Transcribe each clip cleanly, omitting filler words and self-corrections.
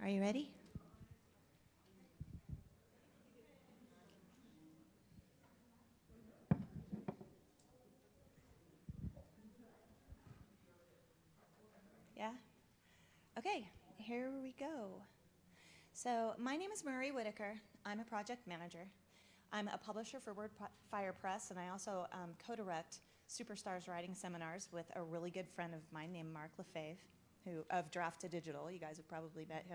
Are you ready? Yeah? Okay, here we go. So my name is Whittaker. I'm a project manager. I'm a publisher for WordFire Press, and I also co-direct Superstars writing seminars with a really good friend of mine named Mark Lefebvre, who of Draft to Digital. You guys have probably met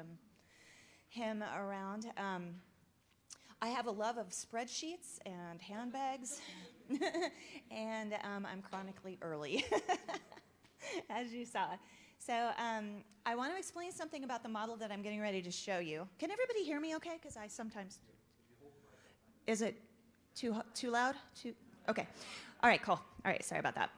him around. I have a love of spreadsheets and handbags, and I'm chronically early, as you saw. So I want to explain something about the model that I'm getting ready to show you. Can everybody hear me okay? Because I sometimes... Is it too loud? Okay. All right, cool. All right, sorry about that.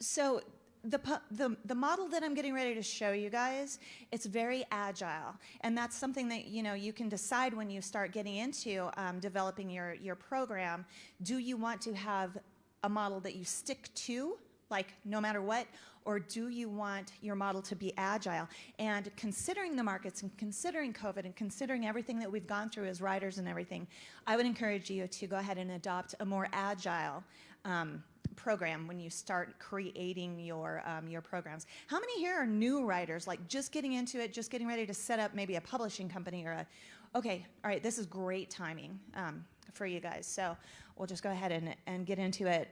So the model that I'm getting ready to show you guys, it's very agile, and that's something that you can decide when you start getting into developing your program. Do you want to have a model that you stick to, like no matter what, or do you want your model to be agile? And considering the markets and considering COVID and considering everything that we've gone through as writers and everything, I would encourage you to go ahead and adopt a more agile program when you start creating your programs. How many here are new writers, like just getting into it, just getting ready to set up maybe a publishing company or okay, all right, this is great timing for you guys. So we'll just go ahead and get into it.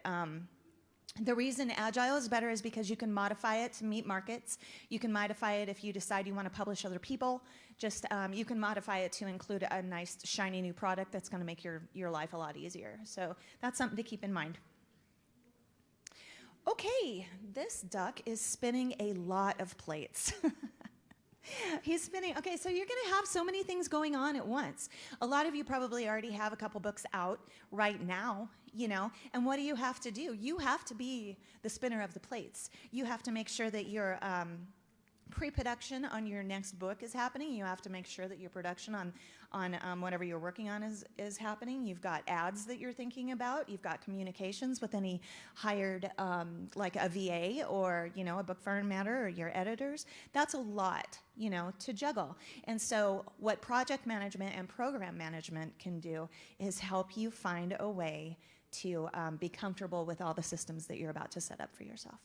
The reason agile is better is because you can modify it to meet markets. You can modify it if you decide you want to publish other people. Just you can modify it to include a nice, shiny new product that's going to make your life a lot easier. So that's something to keep in mind. Okay, this duck is spinning a lot of plates. He's spinning. Okay, so you're going to have so many things going on at once. A lot of you probably already have a couple books out right now, and what do you have to do? You have to be the spinner of the plates. You have to make sure that your pre-production on your next book is happening. You have to make sure that your production on whatever you're working on is happening. You've got ads that you're thinking about. You've got communications with any hired, like a VA or, a book formatter or your editors. That's a lot, to juggle. And so what project management and program management can do is help you find a way to be comfortable with all the systems that you're about to set up for yourself.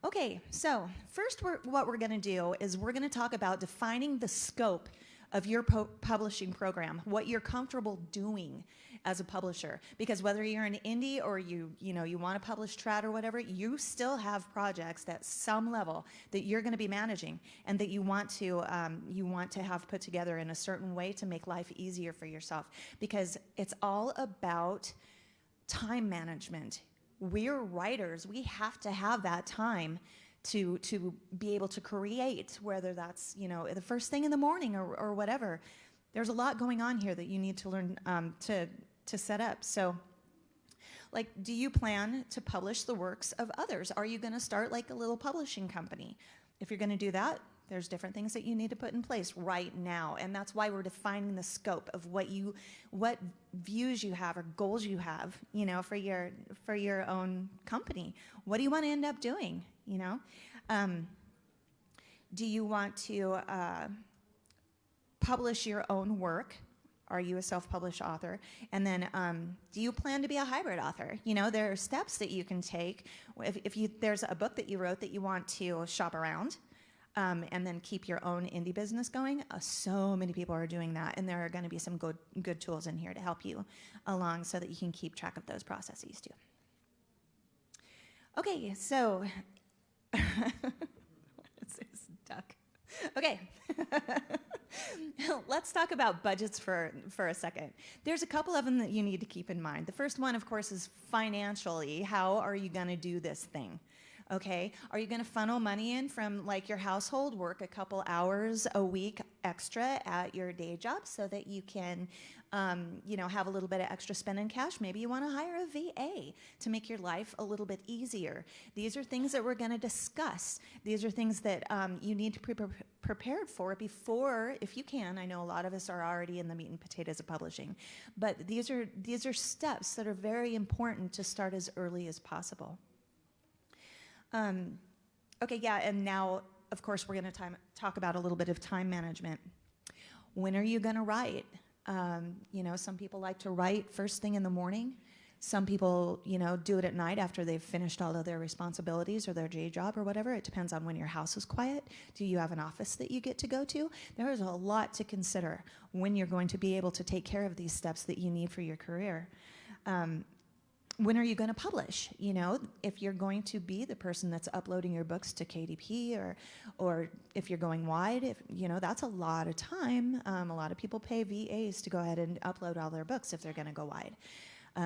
Okay, so first what we're going to do is we're going to talk about defining the scope of your publishing program, what you're comfortable doing as a publisher. Because whether you're an indie or you want to publish trad or whatever, you still have projects at some level that you're going to be managing and that you want to have put together in a certain way to make life easier for yourself. Because it's all about time management. We're writers. We have to have that time to be able to create, whether that's the first thing in the morning or whatever. There's a lot going on here that you need to learn to set up. So, like, do you plan to publish the works of others? Are you going to start like a little publishing company? If you're going to do that, there's different things that you need to put in place right now, and that's why we're defining the scope of what views you have or goals you have, for your own company. What do you want to end up doing? Do you want to publish your own work? Are you a self-published author? And then do you plan to be a hybrid author? There are steps that you can take. If there's a book that you wrote that you want to shop around, and then keep your own indie business going. So many people are doing that, and there are going to be some good tools in here to help you along so that you can keep track of those processes too. Okay, so it's duck. Okay, let's talk about budgets for a second. There's a couple of them that you need to keep in mind. The first one, of course, is financially. How are you going to do this thing? Okay, are you going to funnel money in from like your household, work a couple hours a week extra at your day job so that you can, have a little bit of extra spending cash? Maybe you want to hire a VA to make your life a little bit easier. These are things that we're going to discuss. These are things that you need to be prepared for before, if you can. I know a lot of us are already in the meat and potatoes of publishing, but these are steps that are very important to start as early as possible. Okay, yeah, and now of course, we're going to talk about a little bit of time management. When are you going to write? You know, some people like to write first thing in the morning. Some people, you know, do it at night after they've finished all of their responsibilities or their day job or whatever. It depends on when your house is quiet. Do you have an office that you get to go to? There is a lot to consider when you're going to be able to take care of these steps that you need for your career. When are you going to publish? You know, if you're going to be the person that's uploading your books to KDP, or if you're going wide, if you know, that's a lot of time. A lot of people pay VAs to go ahead and upload all their books if they're going to go wide.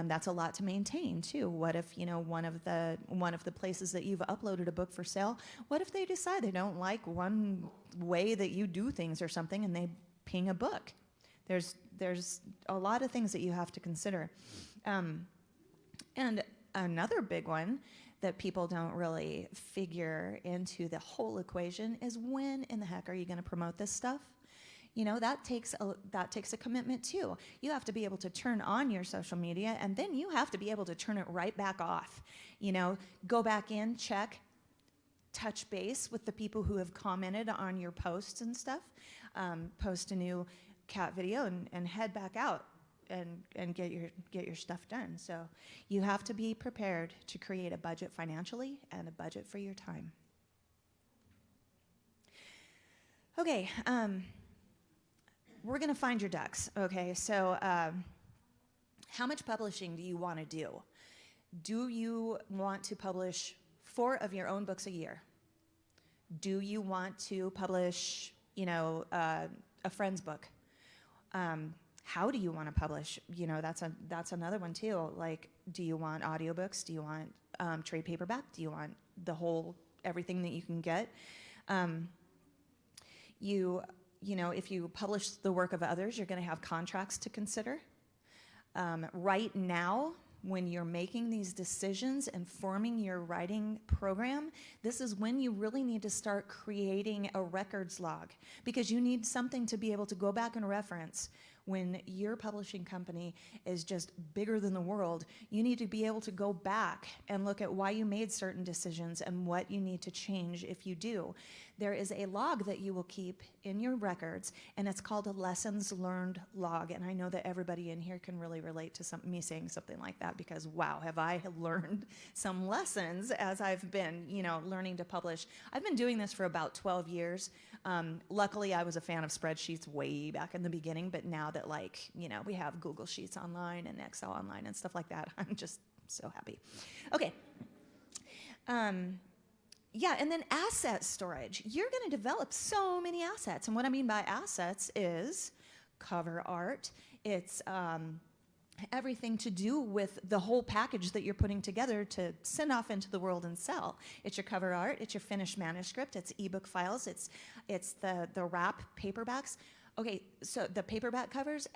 That's a lot to maintain too. What if, you know, one of the places that you've uploaded a book for sale, what if they decide they don't like one way that you do things or something and they ping a book? There's a lot of things that you have to consider. And another big one that people don't really figure into the whole equation is when in the heck are you going to promote this stuff? You know, that takes a commitment too. You have to be able to turn on your social media, and then you have to be able to turn it right back off. You know, go back in, check, touch base with the people who have commented on your posts and stuff, post a new cat video and head back out and get your stuff done. So you have to be prepared to create a budget financially and a budget for your time. Okay, we're going to find your ducks. Okay, so how much publishing do you want to do? Do you want to publish 4 of your own books a year? Do you want to publish, you know, a friend's book? How do you want to publish? You know, that's another one too. Like, do you want audiobooks? Do you want trade paperback? Do you want the whole, everything that you can get? You know, if you publish the work of others, you're going to have contracts to consider. Right now, when you're making these decisions and forming your writing program, this is when you really need to start creating a records log, because you need something to be able to go back and reference. When your publishing company is just bigger than the world, you need to be able to go back and look at why you made certain decisions and what you need to change if you do. There is a log that you will keep in your records, and it's called a lessons learned log. And I know that everybody in here can really relate to me saying something like that, because wow, have I learned some lessons as I've been, you know, learning to publish. I've been doing this for about 12 years. Luckily, I was a fan of spreadsheets way back in the beginning, but now that, like, you know, we have Google Sheets online and Excel online and stuff like that, I'm just so happy. Okay. Yeah, and then asset storage. You're going to develop so many assets. And what I mean by assets is cover art. It's everything to do with the whole package that you're putting together to send off into the world and sell. It's your cover art. It's your finished manuscript. It's ebook files. It's the wrap paperbacks. Okay, so the paperback covers,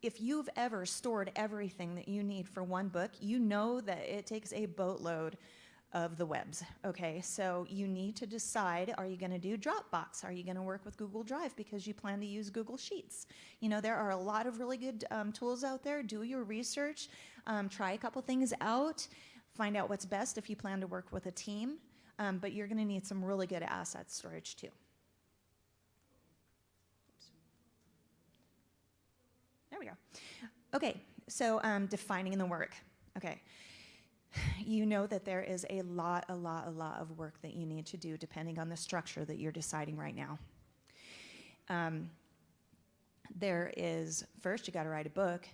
if you've ever stored everything that you need for one book, you know that it takes a boatload of the webs. Okay, so you need to decide, are you going to do Dropbox? Are you going to work with Google Drive because you plan to use Google Sheets? You know, there are a lot of really good tools out there. Do your research, try a couple things out, find out what's best if you plan to work with a team, but you're going to need some really good asset storage too. There we go. Okay, so defining the work. Okay. You know that there is a lot of work that you need to do depending on the structure that you're deciding right now. There is, first you got to write a book.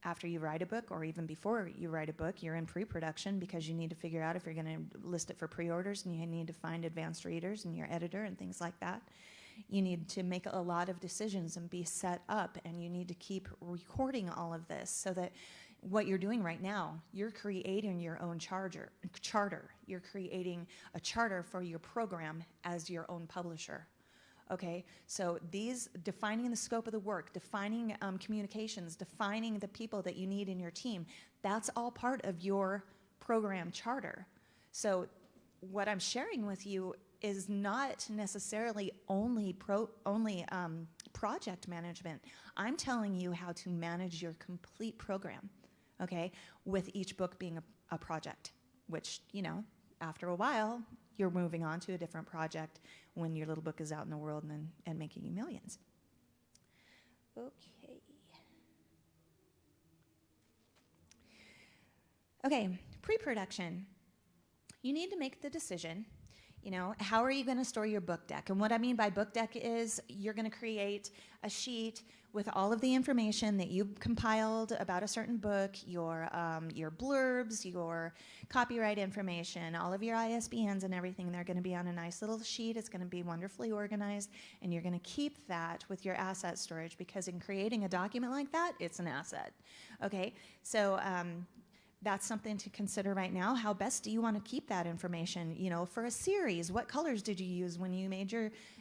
After you write a book, or even before you write a book, you're in pre-production because you need to figure out if you're going to list it for pre-orders, and you need to find advanced readers and your editor and things like that. You need to make a lot of decisions and be set up, and you need to keep recording all of this so that what you're doing right now, you're creating your own charter. You're creating a charter for your program as your own publisher. Okay, so these, defining the scope of the work, defining communications, defining the people that you need in your team, that's all part of your program charter. So what I'm sharing with you is not necessarily only project management. I'm telling you how to manage your complete program. Okay, with each book being a project, which, you know, after a while, you're moving on to a different project when your little book is out in the world and making you millions. Okay. Okay, pre-production. You need to make the decision, how are you going to store your book deck? And what I mean by book deck is you're going to create a sheet with all of the information that you compiled about a certain book, your blurbs, your copyright information, all of your ISBNs and everything. They're going to be on a nice little sheet. It's going to be wonderfully organized, and you're going to keep that with your asset storage, because in creating a document like that, it's an asset. Okay, so that's something to consider right now. How best do you want to keep that information? For a series, what colors did you use when you made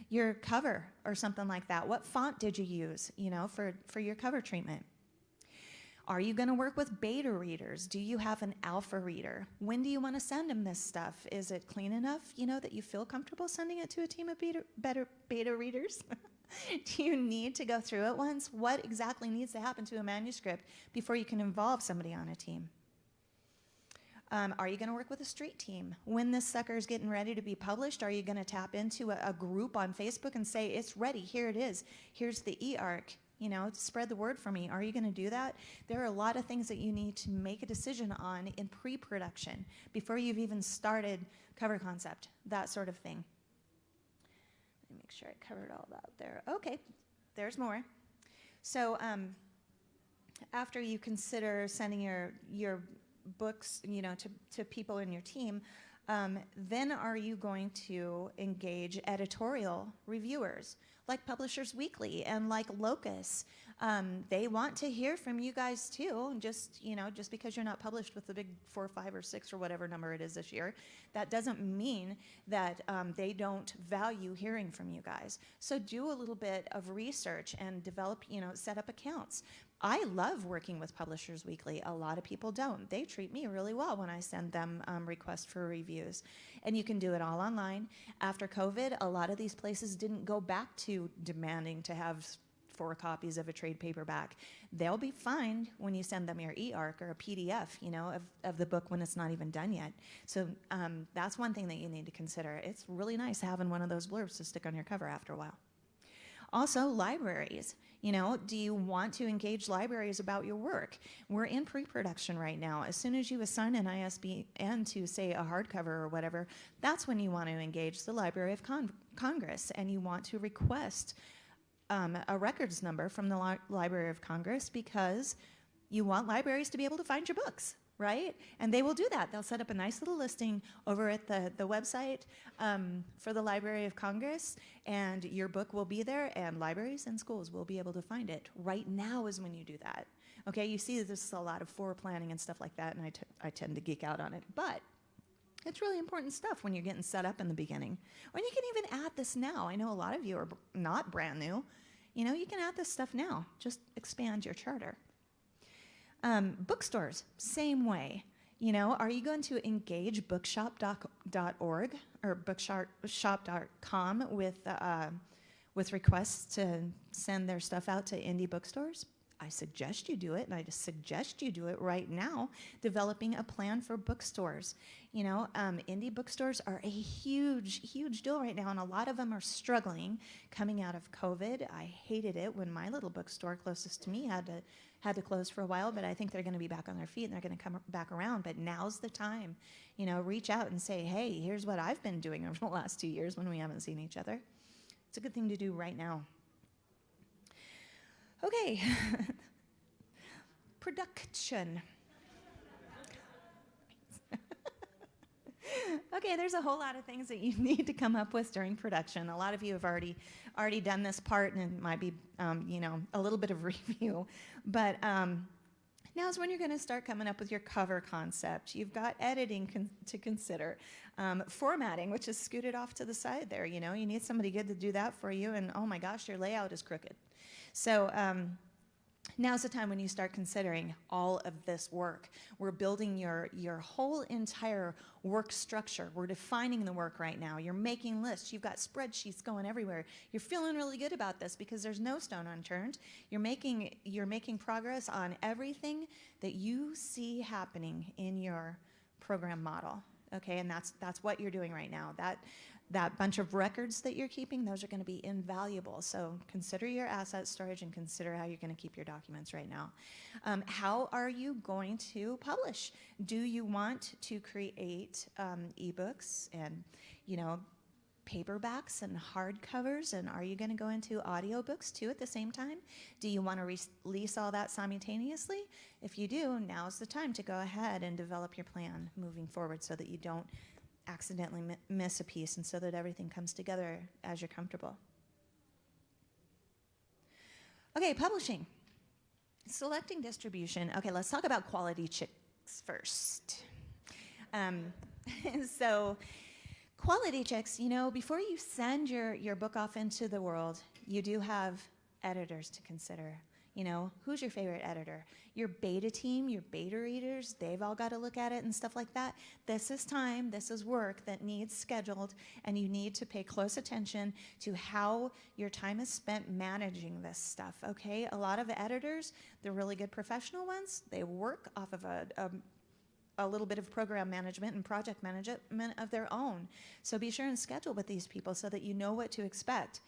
your cover or something like that? What font did you use, for your cover treatment? Are you going to work with beta readers? Do you have an alpha reader? When do you want to send them this stuff? Is it clean enough, that you feel comfortable sending it to a team of beta readers? Do you need to go through it once? What exactly needs to happen to a manuscript before you can involve somebody on a team? Are you going to work with a street team? When this sucker is getting ready to be published, are you going to tap into a group on Facebook and say, it's ready, here it is, here's the e-arc, spread the word for me? Are you going to do that? There are a lot of things that you need to make a decision on in pre-production before you've even started cover concept, that sort of thing. Let me make sure I covered all that there. Okay, there's more. So after you consider sending your books, to people in your team, then are you going to engage editorial reviewers like Publishers Weekly and like Locus? They want to hear from you guys too. Just because you're not published with the big 4, 5, or 6 or whatever number it is this year, that doesn't mean that they don't value hearing from you guys. So do a little bit of research and develop, set up accounts. I love working with Publishers Weekly. A lot of people don't. They treat me really well when I send them requests for reviews. And you can do it all online. After COVID, a lot of these places didn't go back to demanding to have 4 copies of a trade paperback. They'll be fine when you send them your e-arc or a PDF, of the book when it's not even done yet. So that's one thing that you need to consider. It's really nice having one of those blurbs to stick on your cover after a while. Also, libraries. Do you want to engage libraries about your work? We're in pre-production right now. As soon as you assign an ISBN to, say, a hardcover or whatever, that's when you want to engage the Library of Congress, and you want to request a records number from the Library of Congress, because you want libraries to be able to find your books, right? And they will do that. They'll set up a nice little listing over at the website for the Library of Congress, and your book will be there, and libraries and schools will be able to find it. Right now is when you do that. Okay, you see there's a lot of foreplanning and stuff like that, and I tend to geek out on it, but it's really important stuff when you're getting set up in the beginning. Or you can even add this now. I know a lot of you are not brand new. You can add this stuff now. Just expand your charter. Bookstores, same way. Are you going to engage bookshop.org or bookshop.com with requests to send their stuff out to indie bookstores? I suggest you do it, and I just suggest you do it right now, developing a plan for bookstores. Indie bookstores are a huge, huge deal right now, and a lot of them are struggling coming out of COVID. I hated it when my little bookstore closest to me had to close for a while, but I think they're going to be back on their feet, and they're going to come back around. But now's the time. Reach out and say, hey, here's what I've been doing over the last 2 years when we haven't seen each other. It's a good thing to do right now. Okay, production. Okay, there's a whole lot of things that you need to come up with during production. A lot of you have already done this part, and it might be, a little bit of review. But now's when you're going to start coming up with your cover concept. You've got editing to consider. Formatting, which is scooted off to the side there. You need somebody good to do that for you, and oh my gosh, your layout is crooked. So now's the time when you start considering all of this work. We're building your whole entire work structure. We're defining the work right now. You're making lists. You've got spreadsheets going everywhere. You're feeling really good about this because there's no stone unturned. You're making progress on everything that you see happening in your program model. okay? And that's what you're doing right now. That bunch of records that you're keeping, those are going to be invaluable. So consider your asset storage and consider how you're going to keep your documents right now. How are you going to publish? Do you want to create ebooks and, paperbacks and hardcovers, and are you going to go into audiobooks too at the same time? Do you want to release all that simultaneously? If you do, now's the time to go ahead and develop your plan moving forward so that you don't accidentally miss a piece and so that everything comes together as you're comfortable. Okay, publishing. Selecting distribution. Okay, let's talk about quality checks first. So quality checks, before you send your book off into the world, you do have editors to consider. Who's your favorite editor? Your beta team, your beta readers, they've all got to look at it and stuff like that. This is time, this is work that needs scheduled, and you need to pay close attention to how your time is spent managing this stuff, okay? A lot of editors, the really good professional ones, they work off of a little bit of program management and project management of their own. So be sure and schedule with these people so that you know what to expect.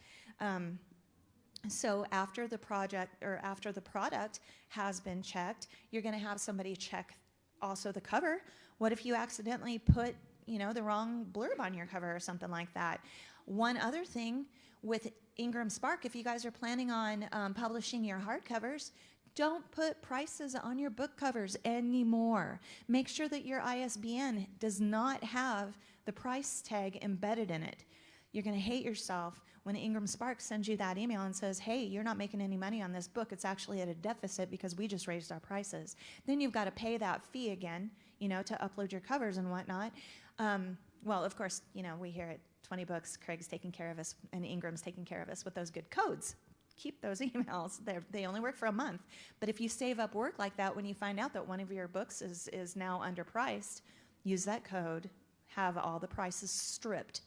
So after the project or after the product has been checked, you're going to have somebody check also the cover. What if you accidentally put, the wrong blurb on your cover or something like that? One other thing with Ingram Spark, if you guys are planning on publishing your hardcovers, don't put prices on your book covers anymore. Make sure that your ISBN does not have the price tag embedded in it. You're going to hate yourself when Ingram Spark sends you that email and says, hey, you're not making any money on this book. It's actually at a deficit because we just raised our prices. Then you've got to pay that fee again, to upload your covers and whatnot. Well, of course, we here at 20Books, Craig's taking care of us and Ingram's taking care of us with those good codes. Keep those emails. They only work for a month. But if you save up work like that when you find out that one of your books is now underpriced, use that code, have all the prices stripped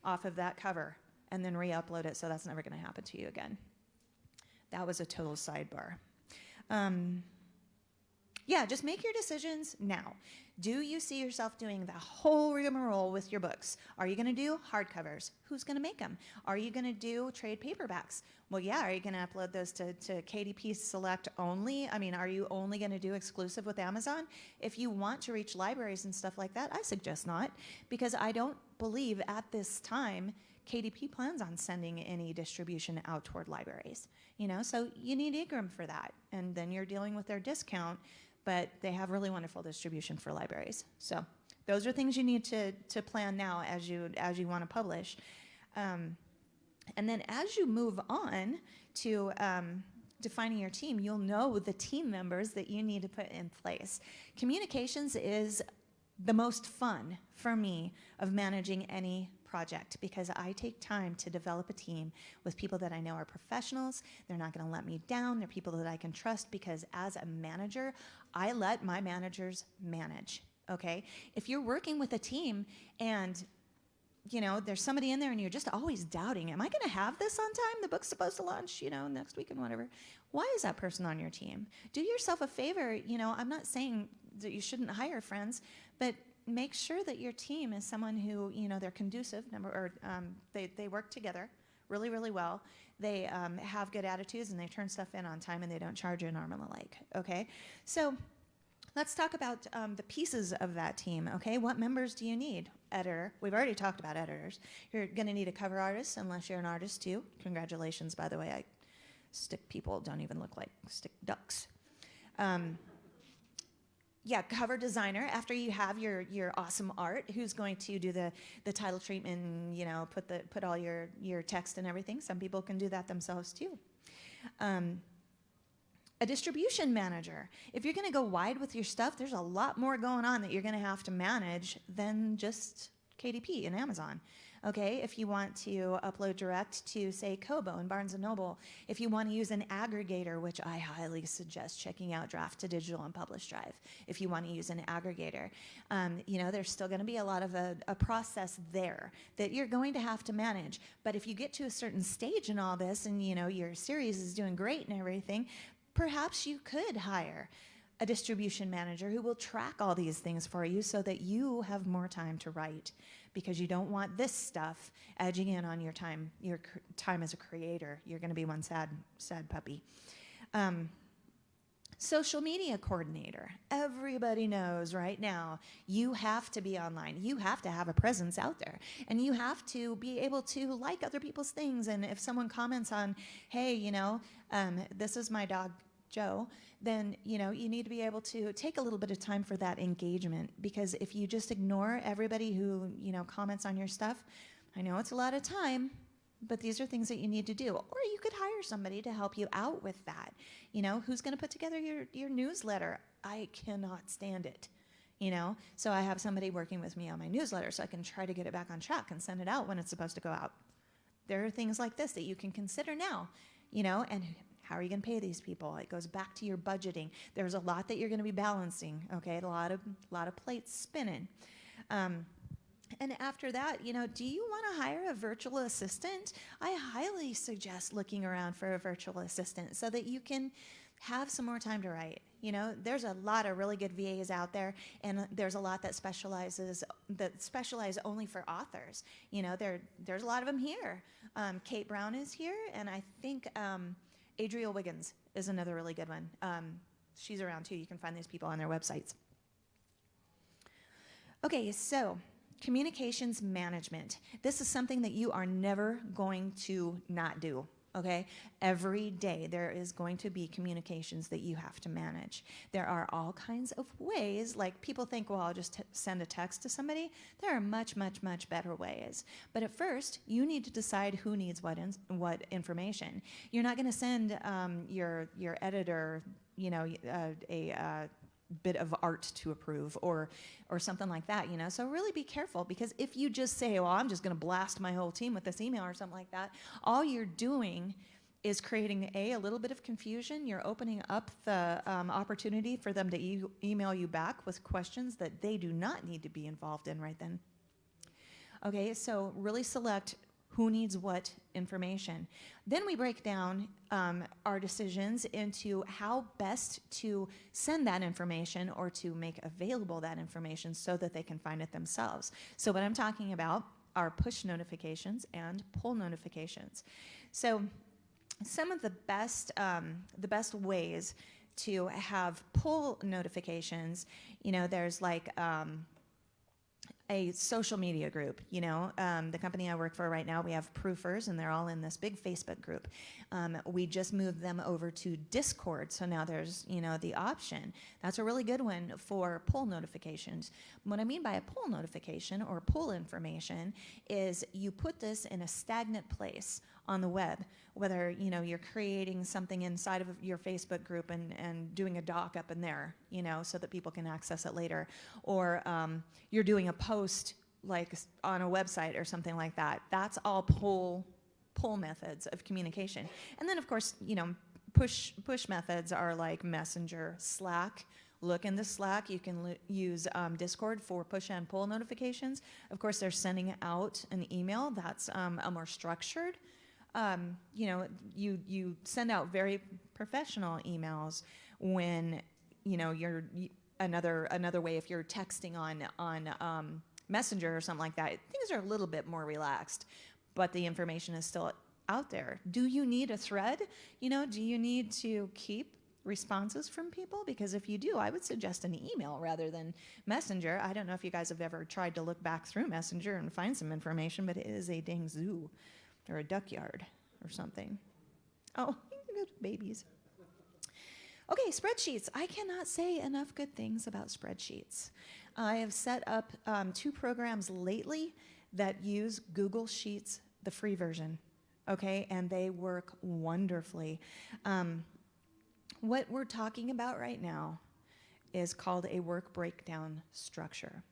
off of that cover, and then re-upload it, so that's never going to happen to you again. That was a total sidebar. Yeah, just make your decisions now. Do you see yourself doing the whole rigmarole with your books? Are you going to do hardcovers? Who's going to make them? Are you going to do trade paperbacks? Well, yeah, are you going to upload those to KDP Select only? I mean, are you only going to do exclusive with Amazon? If you want to reach libraries and stuff like that, I suggest not, because I don't believe at this time KDP plans on sending any distribution out toward libraries. So you need Ingram for that, and then you're dealing with their discount, but they have really wonderful distribution for libraries. So those are things you need to plan now as you want to publish. And then as you move on to defining your team, you'll know the team members that you need to put in place. Communications is the most fun for me of managing any project because I take time to develop a team with people that I know are professionals. They're not going to let me down. They're people that I can trust because as a manager, I let my managers manage, okay? If you're working with a team and there's somebody in there and you're just always doubting, am I going to have this on time? The book's supposed to launch, next week and whatever. Why is that person on your team? Do yourself a favor. I'm not saying that you shouldn't hire friends, but make sure that your team is someone who, they're conducive, they work together really, really well. They have good attitudes and they turn stuff in on time and they don't charge you an arm and a leg, okay? So let's talk about the pieces of that team, okay? What members do you need? Editor. We've already talked about editors. You're going to need a cover artist unless you're an artist too. Congratulations, by the way. Stick people don't even look like stick ducks. Yeah, cover designer, after you have your awesome art, who's going to do the title treatment, put all your text and everything. Some people can do that themselves too. A distribution manager. If you're going to go wide with your stuff, there's a lot more going on that you're going to have to manage than just KDP and Amazon. Okay, if you want to upload direct to, say, Kobo and Barnes & Noble, if you want to use an aggregator, which I highly suggest checking out Draft to Digital and Publish Drive, if you want to use an aggregator, there's still going to be a lot of a process there that you're going to have to manage. But if you get to a certain stage in all this and, your series is doing great and everything, perhaps you could hire a distribution manager who will track all these things for you so that you have more time to write, because you don't want this stuff edging in on your time as a creator. You're going to be one sad puppy. Social media coordinator. Everybody knows right now you have to be online. You have to have a presence out there, and you have to be able to like other people's things. And if someone comments on, hey, this is my dog Joe, then you need to be able to take a little bit of time for that engagement, because if you just ignore everybody who comments on your stuff, I know it's a lot of time, but these are things that you need to do. Or you could hire somebody to help you out with that. Who's going to put together your newsletter? I cannot stand it. So I have somebody working with me on my newsletter so I can try to get it back on track and send it out when it's supposed to go out. There are things like this that you can consider now, and how are you going to pay these people? It goes back to your budgeting. There's a lot that you're going to be balancing, okay? A lot of plates spinning. And after that, do you want to hire a virtual assistant? I highly suggest looking around for a virtual assistant so that you can have some more time to write. There's a lot of really good VAs out there, and there's a lot that specialize only for authors. There's a lot of them here. Kate Brown is here, and I think Adriel Wiggins is another really good one. She's around too. You can find these people on their websites. Okay, so communications management. This is something that you are never going to not do, okay? Every day there is going to be communications that you have to manage. There are all kinds of ways, like people think, well, I'll just send a text to somebody. There are much, much, much better ways. But at first, you need to decide who needs what information. You're not going to send your editor, a bit of art to approve or something like that, So really be careful, because if you just say, well, I'm just going to blast my whole team with this email or something like that, all you're doing is creating a little bit of confusion. You're opening up the opportunity for them to email you back with questions that they do not need to be involved in right then. Okay, so really select who needs what information. Then we break down our decisions into how best to send that information or to make available that information so that they can find it themselves. So what I'm talking about are push notifications and pull notifications. So some of the best ways to have pull notifications, there's like a social media group. The company I work for right now, we have proofers, and they're all in this big Facebook group. We just moved them over to Discord, so now there's, the option. That's a really good one for pull notifications. What I mean by a pull notification or pull information is you put this in a stagnant place on the web, whether you're creating something inside of your Facebook group and doing a doc up in there, so that people can access it later, or you're doing a post like on a website or something like that. That's all pull methods of communication. And then of course, push methods are like Messenger, Slack. Look in the Slack. You can use Discord for push and pull notifications. Of course, they're sending out an email that's a more structured. You send out very professional emails when you're another way. If you're texting on Messenger or something like that, things are a little bit more relaxed, but the information is still out there. Do you need a thread? Do you need to keep responses from people? Because if you do, I would suggest an email rather than Messenger. I don't know if you guys have ever tried to look back through Messenger and find some information, but it is a dang zoo or a duck yard or something. Oh, babies. Okay, spreadsheets. I cannot say enough good things about spreadsheets. I have set up 2 programs lately that use Google Sheets, the free version, okay, and they work wonderfully. What we're talking about right now is called a work breakdown structure.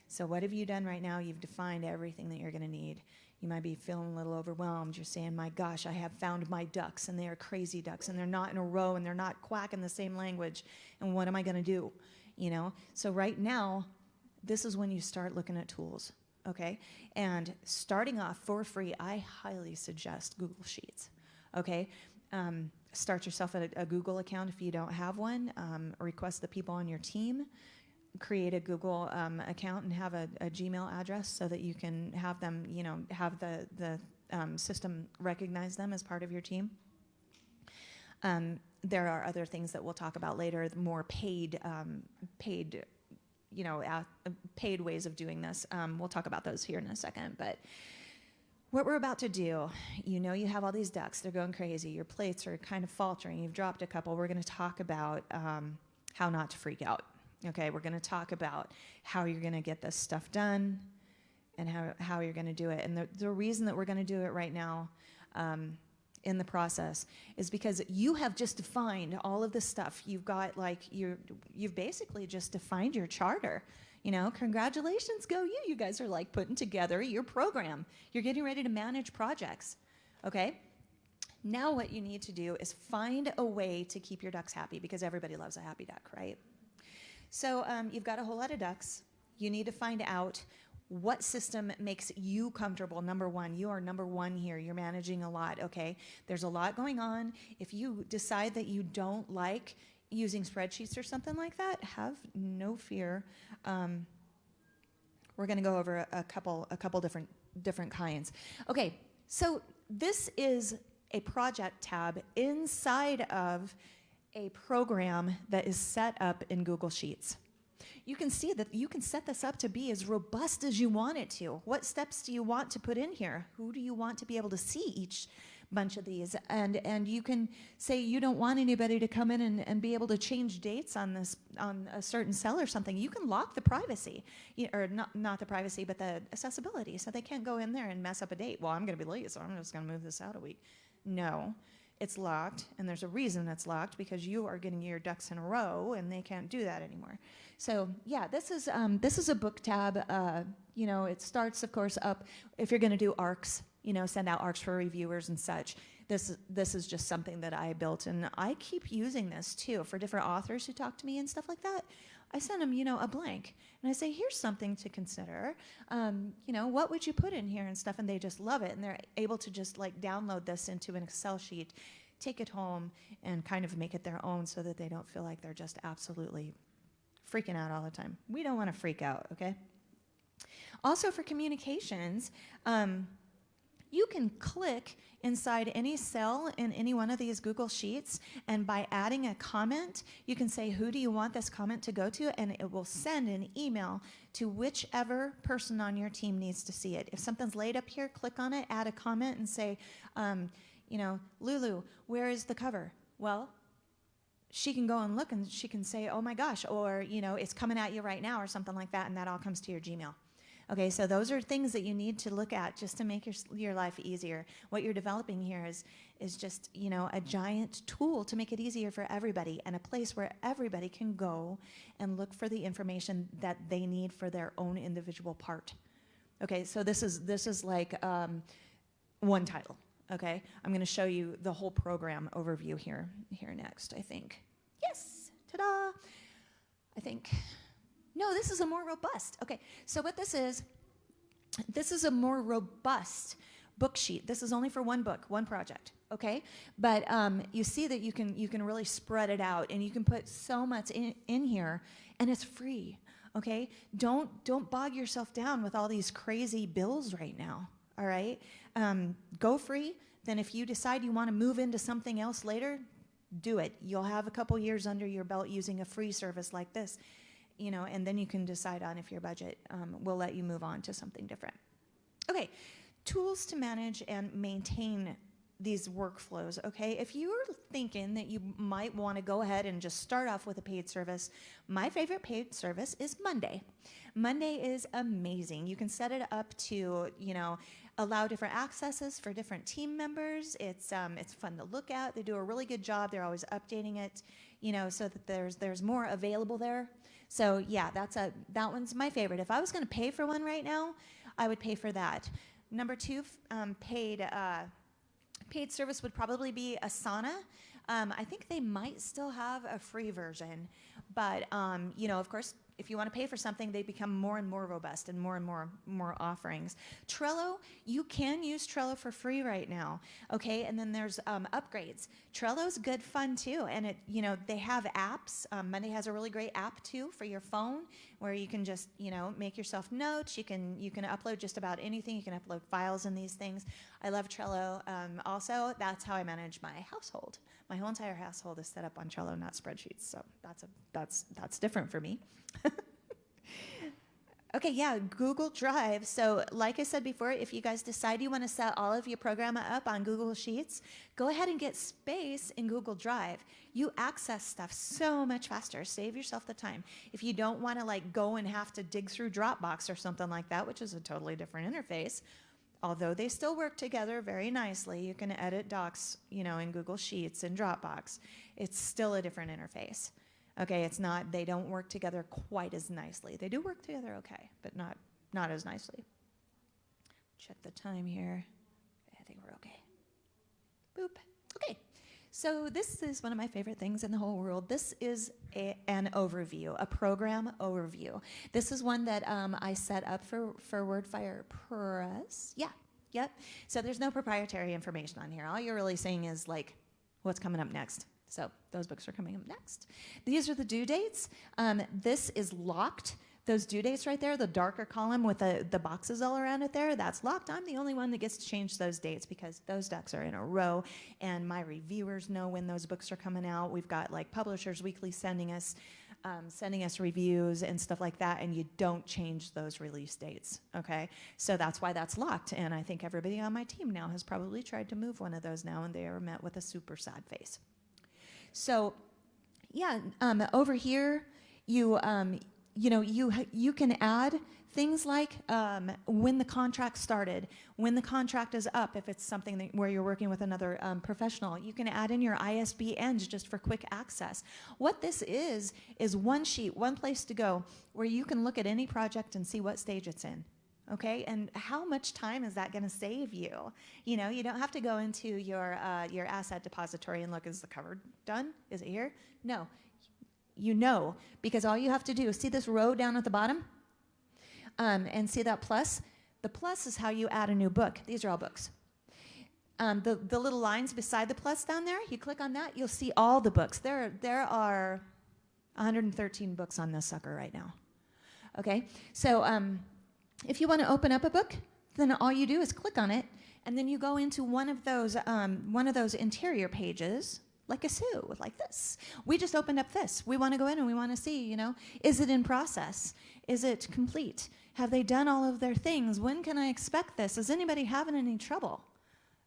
So what have you done right now? You've defined everything that you're going to need. You might be feeling a little overwhelmed. You're saying, my gosh, I have found my ducks, and they are crazy ducks, and they're not in a row, and they're not quacking the same language, and what am I going to do? So right now, this is when you start looking at tools, okay? And starting off for free, I highly suggest Google Sheets, okay? start yourself a Google account if you don't have one. Request the people on your team create a Google account and have a Gmail address so that you can have them, have the system recognize them as part of your team. There are other things that we'll talk about later, more paid ways of doing this. We'll talk about those here in a second, but what we're about to do, you have all these ducks, they're going crazy, your plates are kind of faltering, you've dropped a couple. We're going to talk about how not to freak out. Okay, we're going to talk about how you're going to get this stuff done and how you're going to do it. And the reason that we're going to do it right now in the process is because you have just defined all of this stuff. You've got you've basically just defined your charter. Congratulations, go you. You guys are putting together your program. You're getting ready to manage projects, okay? Now what you need to do is find a way to keep your ducks happy, because everybody loves a happy duck, right? So you've got a whole lot of ducks. You need to find out what system makes you comfortable. Number one, you are number one here. You're managing a lot, okay? There's a lot going on. If you decide that you don't like using spreadsheets or something like that, have no fear. We're going to go over a couple different kinds. Okay, so this is a project tab inside of a program that is set up in Google Sheets. You can see that you can set this up to be as robust as you want it to. What steps do you want to put in here? Who do you want to be able to see each bunch of these? And you can say you don't want anybody to come in and be able to change dates on a certain cell or something. You can lock the privacy, or not the privacy, but the accessibility, so they can't go in there and mess up a date. Well, I'm going to be late, so I'm just going to move this out a week. No. It's locked, and there's a reason it's locked, because you are getting your ducks in a row, and they can't do that anymore. So yeah, this is a book tab. It starts, of course, up if you're going to do ARCs. Send out ARCs for reviewers and such. This is just something that I built, and I keep using this too for different authors who talk to me and stuff like that. I send them, a blank, and I say, here's something to consider. What would you put in here and stuff, and they just love it, and they're able to just download this into an Excel sheet, take it home, and kind of make it their own, so that they don't feel like they're just absolutely freaking out all the time. We don't want to freak out, okay? Also, for communications, you can click inside any cell in any one of these Google Sheets, and by adding a comment, you can say, who do you want this comment to go to, and it will send an email to whichever person on your team needs to see it. If something's laid up here, click on it, add a comment, and say, Lulu, where is the cover? Well, she can go and look, and she can say, oh my gosh, or, it's coming at you right now, or something like that, and that all comes to your Gmail. Okay, so those are things that you need to look at just to make your life easier. What you're developing here is just, a giant tool to make it easier for everybody, and a place where everybody can go and look for the information that they need for their own individual part. Okay, so this is like one title. Okay, I'm going to show you the whole program overview here next, I think. Yes, ta-da! I think. No, this is a more robust. Okay, so what this is a more robust book sheet. This is only for one book, one project, okay? But you see that you can really spread it out, and you can put so much in here, and it's free, okay? Don't bog yourself down with all these crazy bills right now, all right? Go free. Then if you decide you want to move into something else later, do it. You'll have a couple years under your belt using a free service like this. And then you can decide on if your budget will let you move on to something different. Okay, tools to manage and maintain these workflows, okay? If you're thinking that you might want to go ahead and just start off with a paid service, my favorite paid service is Monday. Monday is amazing. You can set it up to, allow different accesses for different team members. It's fun to look at. They do a really good job. They're always updating it, so that there's more available there. So yeah, that one's my favorite. If I was going to pay for one right now, I would pay for that. Number two, paid service would probably be Asana. I think they might still have a free version, but of course, if you want to pay for something, they become more and more robust and more offerings. Trello, you can use Trello for free right now, okay? And then there's upgrades. Trello's good fun too, and it, you know, they have apps. Monday has a really great app too for your phone, where you can just, you know, make yourself notes. You can upload just about anything. You can upload files in these things. I love Trello. Also, that's how I manage my household. My whole entire household is set up on Trello, not spreadsheets. So that's different for me. Okay, yeah, Google Drive. So like I said before, if you guys decide you want to set all of your program up on Google Sheets, go ahead and get space in Google Drive. You access stuff so much faster. Save yourself the time. If you don't want to like go and have to dig through Dropbox or something like that, which is a totally different interface, although they still work together very nicely, you can edit docs, you know, in Google Sheets and Dropbox. It's still a different interface. Okay, it's not, they don't work together quite as nicely. They do work together okay, but not as nicely. Check the time here. I think we're okay. Boop. Okay, so this is one of my favorite things in the whole world. This is an overview, a program overview. This is one that I set up for WordFire Press. Yeah, yep. So there's no proprietary information on here. All you're really seeing is like what's coming up next. So those books are coming up next. These are the due dates. This is locked. Those due dates right there, the darker column with the boxes all around it there, that's locked. I'm the only one that gets to change those dates because those ducks are in a row, and my reviewers know when those books are coming out. We've got like Publishers Weekly sending us reviews and stuff like that, and you don't change those release dates, okay? So that's why that's locked, and I think everybody on my team now has probably tried to move one of those now, and they are met with a super sad face. So, yeah, over here, you know, you can add things like when the contract started, when the contract is up, if it's something where you're working with another professional. You can add in your ISBNs just for quick access. What this is one sheet, one place to go, where you can look at any project and see what stage it's in. Okay, and how much time is that going to save you? You know, you don't have to go into your asset depository and look, is the cover done? Is it here? No, you know, because all you have to do is see this row down at the bottom, and see that plus? The plus is how you add a new book. These are all books. The little lines beside the plus down there, you click on that, you'll see all the books. There are 113 books on this sucker right now. Okay, so if you want to open up a book, then all you do is click on it, and then you go into one of those interior pages, like a Sue, like this. We just opened up this. We want to go in and we want to see, you know, is it in process? Is it complete? Have they done all of their things? When can I expect this? Is anybody having any trouble?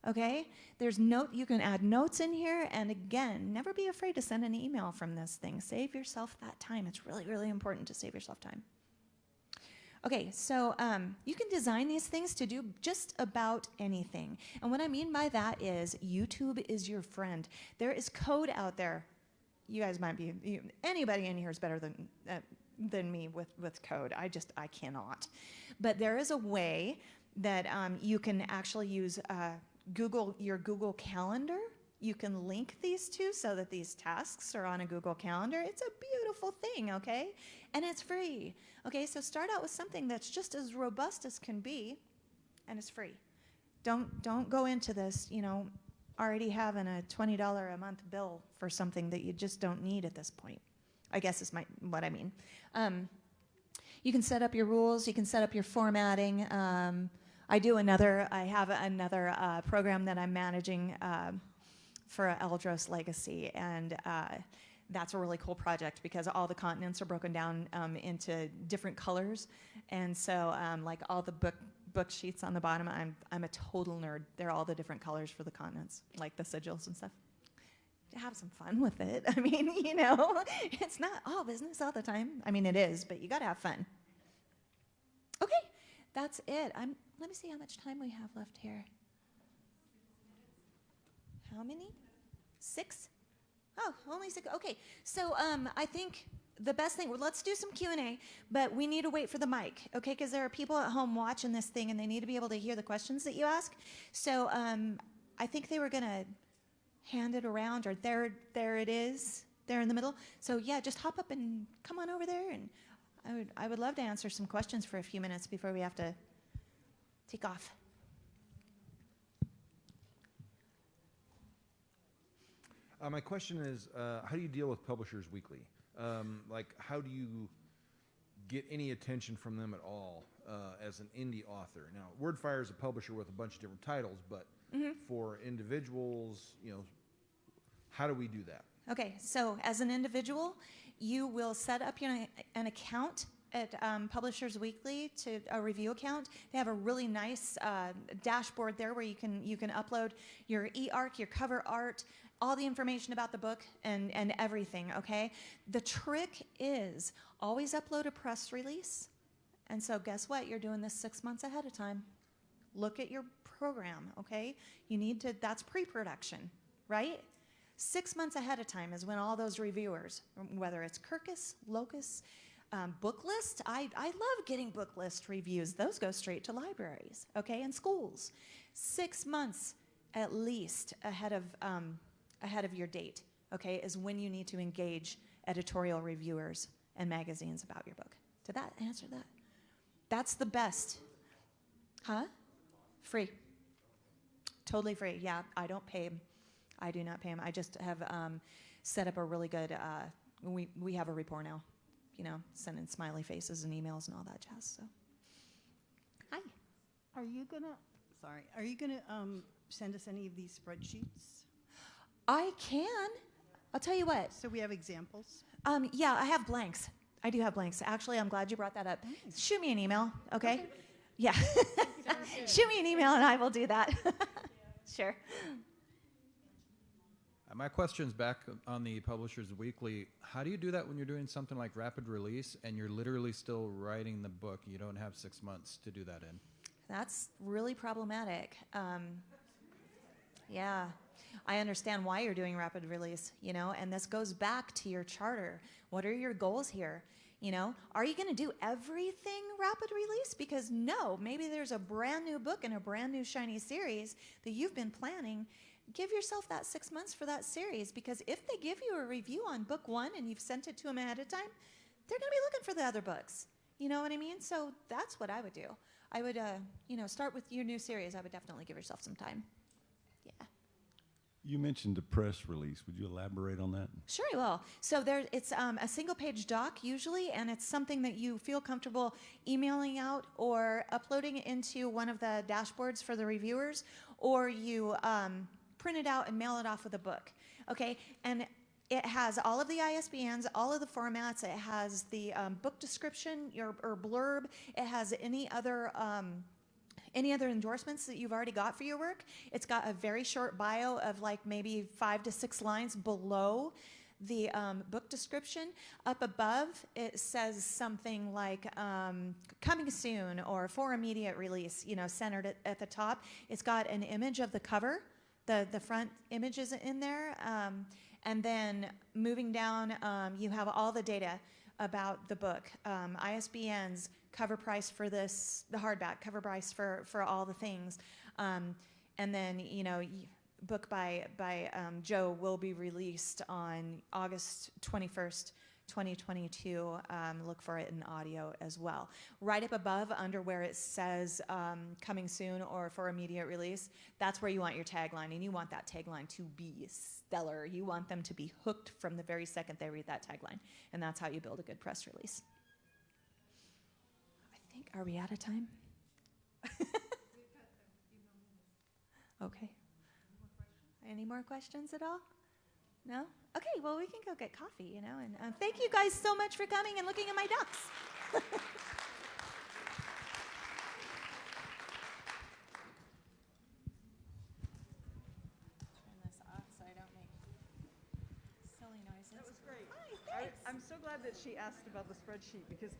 Okay, you can add notes in here, and again, never be afraid to send an email from this thing. Save yourself that time. It's really, really important to save yourself time. Okay, so you can design these things to do just about anything. And what I mean by that is YouTube is your friend. There is code out there. You guys might be, anybody in here is better than me with code. I cannot. But there is a way that you can actually use your Google Calendar. You can link these two so that these tasks are on a Google Calendar. It's a beautiful thing, okay? And it's free. Okay, so start out with something that's just as robust as can be, and it's free. Don't go into this, you know, already having a $20 a month bill for something that you just don't need at this point. I guess is what I mean. You can set up your rules. You can set up your formatting. I have another program that I'm managing for Eldros Legacy, and that's a really cool project because all the continents are broken down into different colors, and so like all the book sheets on the bottom, I'm a total nerd. They're all the different colors for the continents, like the sigils and stuff. Have some fun with it. I mean, you know, it's not all business all the time. I mean, it is, but you got to have fun. Okay, that's it. Let me see how much time we have left here. How many? 6? Oh, only 6. Okay, so I think the best thing, let's do some Q&A, but we need to wait for the mic, okay? Because there are people at home watching this thing, and they need to be able to hear the questions that you ask. So I think they were going to hand it around, or there it is, there in the middle. So yeah, just hop up and come on over there, and I would love to answer some questions for a few minutes before we have to take off. My question is, how do you deal with Publishers Weekly? Like, how do you get any attention from them at all as an indie author? Now, WordFire is a publisher with a bunch of different titles, but for individuals, you know, how do we do that? Okay, so as an individual, you will set up an account at Publishers Weekly, to a review account. They have a really nice dashboard there where you can upload your e-arc, your cover art, all the information about the book and everything, okay? The trick is always upload a press release. And so guess what? You're doing this 6 months ahead of time. Look at your program, okay? You need to, that's pre-production, right? 6 months ahead of time is when all those reviewers, whether it's Kirkus, Locus, book list, I love getting book list reviews. Those go straight to libraries, okay, and schools. 6 months at least ahead of your date, okay, is when you need to engage editorial reviewers and magazines about your book. Did that answer that? That's the best. Huh? Free. Totally free. Yeah, I don't pay them. I do not pay them. I just have set up a really good, we have a rapport now, you know, sending smiley faces and emails and all that jazz, so. Hi. Are you gonna send us any of these spreadsheets? I can. I'll tell you what. So we have examples? Yeah, I have blanks. I do have blanks. Actually, I'm glad you brought that up. Shoot me an email, okay? Yeah. Shoot me an email and I will do that. Sure. My question's back on the Publishers Weekly. How do you do that when you're doing something like rapid release and you're literally still writing the book? You don't have 6 months to do that in. That's really problematic. Yeah, I understand why you're doing rapid release, you know, and this goes back to your charter. What are your goals here? You know, are you going to do everything rapid release? Because no, maybe there's a brand new book and a brand new shiny series that you've been planning. Give yourself that 6 months for that series, because if they give you a review on book one and you've sent it to them ahead of time, they're going to be looking for the other books. You know what I mean? So that's what I would do. I would, you know, start with your new series. I would definitely give yourself some time. Yeah. You mentioned the press release. Would you elaborate on that? Sure, I will. So it's a single-page doc usually, and it's something that you feel comfortable emailing out or uploading into one of the dashboards for the reviewers, or you print it out and mail it off with a book. Okay, and it has all of the ISBNs, all of the formats. It has the book description or blurb. It has any other endorsements that you've already got for your work. It's got a very short bio of like maybe 5 to 6 lines below the book description. Up above, it says something like coming soon or for immediate release, you know, centered at the top. It's got an image of the cover. The front image is in there. And then moving down, you have all the data about the book, ISBNs, cover price for this, the hardback, cover price for all the things. And then, you know, book by Joe will be released on August 21st, 2022. Look for it in audio as well. Right up above, under where it says coming soon or for immediate release, that's where you want your tagline, and you want that tagline to be stellar. You want them to be hooked from the very second they read that tagline, and that's how you build a good press release. I think, are we out of time? Okay. Any more questions at all? No? Okay, well, we can go get coffee, you know, and thank you guys so much for coming and looking at my ducks. Turn this off so I don't make silly noises. That was great. Hi, thanks. I'm so glad that she asked about the spreadsheet because